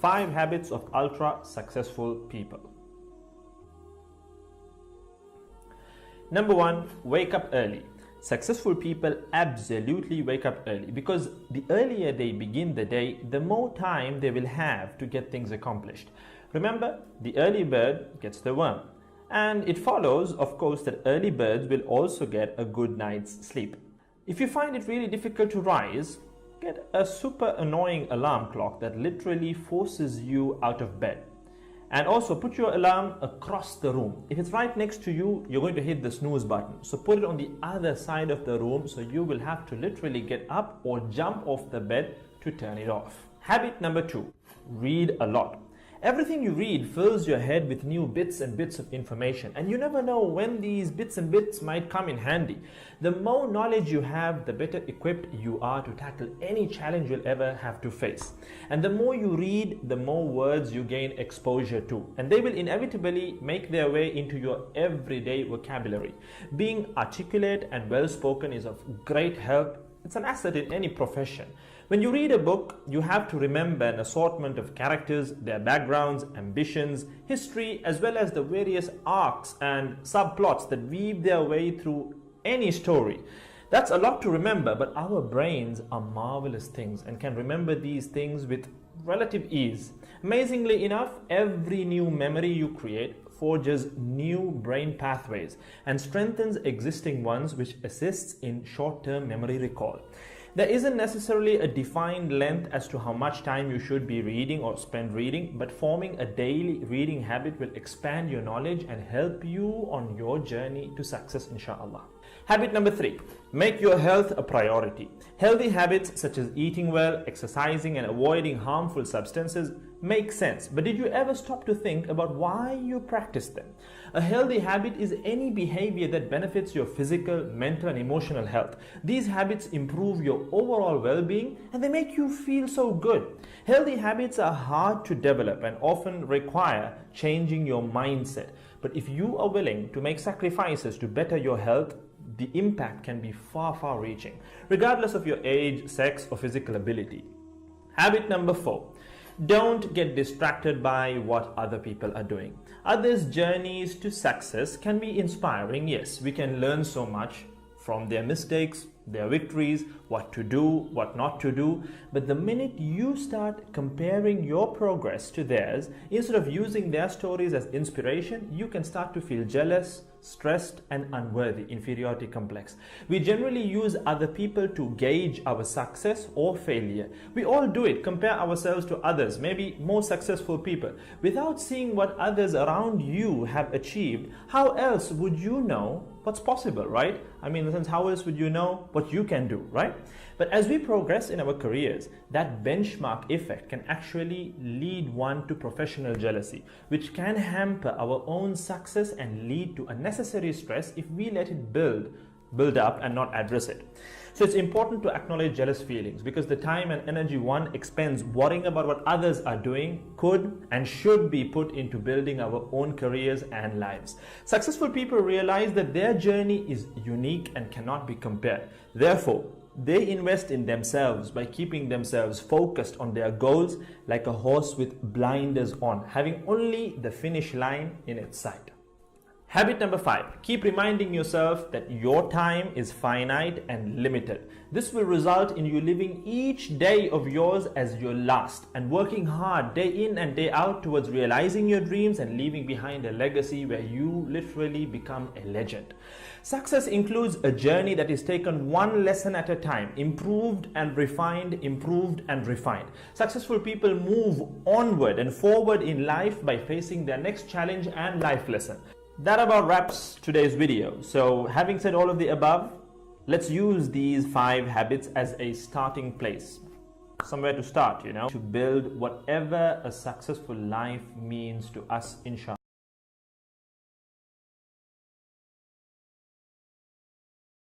5 habits of ultra successful people. Number 1, wake up early. Successful people absolutely wake up early because the earlier they begin the day, the more time they will have to get things accomplished. Remember, the early bird gets the worm. And it follows, of course, that early birds will also get a good night's sleep. If you find it really difficult to rise, get a super annoying alarm clock that literally forces you out of bed. And also put your alarm across the room. If it's right next to you, you're going to hit the snooze button. So put it on the other side of the room so you will have to literally get up or jump off the bed to turn it off. Habit number 2, read a lot. Everything you read fills your head with new bits and bits of information, and you never know when these bits and bits might come in handy. The more knowledge you have, the better equipped you are to tackle any challenge you'll ever have to face. And the more you read, the more words you gain exposure to, and they will inevitably make their way into your everyday vocabulary. Being articulate and well-spoken is of great help. It's an asset in any profession. When you read a book, you have to remember an assortment of characters, their backgrounds, ambitions, history, as well as the various arcs and subplots that weave their way through any story. That's a lot to remember, but our brains are marvelous things and can remember these things with relative ease. Amazingly enough, every new memory you create forges new brain pathways and strengthens existing ones, which assists in short-term memory recall. There isn't necessarily a defined length as to how much time you should be reading or spend reading, but forming a daily reading habit will expand your knowledge and help you on your journey to success, inshallah. Habit number 3, make your health a priority. Healthy habits such as eating well, exercising, and avoiding harmful substances make sense, but did you ever stop to think about why you practice them? A healthy habit is any behavior that benefits your physical, mental, and emotional health. These habits improve your overall well-being and they make you feel so good. Healthy habits are hard to develop and often require changing your mindset. But if you are willing to make sacrifices to better your health, the impact can be far reaching, regardless of your age, sex, or physical ability. Habit number 4. Don't get distracted by what other people are doing. Others' journeys to success can be inspiring. Yes, we can learn so much from their mistakes, their victories, what to do, what not to do. But the minute you start comparing your progress to theirs, instead of using their stories as inspiration, you can start to feel jealous, stressed, and unworthy, inferiority complex. We generally use other people to gauge our success or failure. We all do it, compare ourselves to others, maybe more successful people. Without seeing what others around you have achieved, how else would you know what's possible, right? I mean, in the sense, how else would you know what you can do, right? But as we progress in our careers, that benchmark effect can actually lead one to professional jealousy, which can hamper our own success and lead to unnecessary stress if we let it build up and not address it. So it's important to acknowledge jealous feelings because the time and energy one expends worrying about what others are doing could and should be put into building our own careers and lives. Successful people realize that their journey is unique and cannot be compared. Therefore, they invest in themselves by keeping themselves focused on their goals like a horse with blinders on, having only the finish line in its sight. Habit number 5, keep reminding yourself that your time is finite and limited. This will result in you living each day of yours as your last and working hard day in and day out towards realizing your dreams and leaving behind a legacy where you literally become a legend. Success includes a journey that is taken one lesson at a time, improved and refined, improved and refined. Successful people move onward and forward in life by facing their next challenge and life lesson. That about wraps today's video. So having said all of the above, let's use these 5 habits as a starting place. Somewhere to start, to build whatever a successful life means to us, inshallah.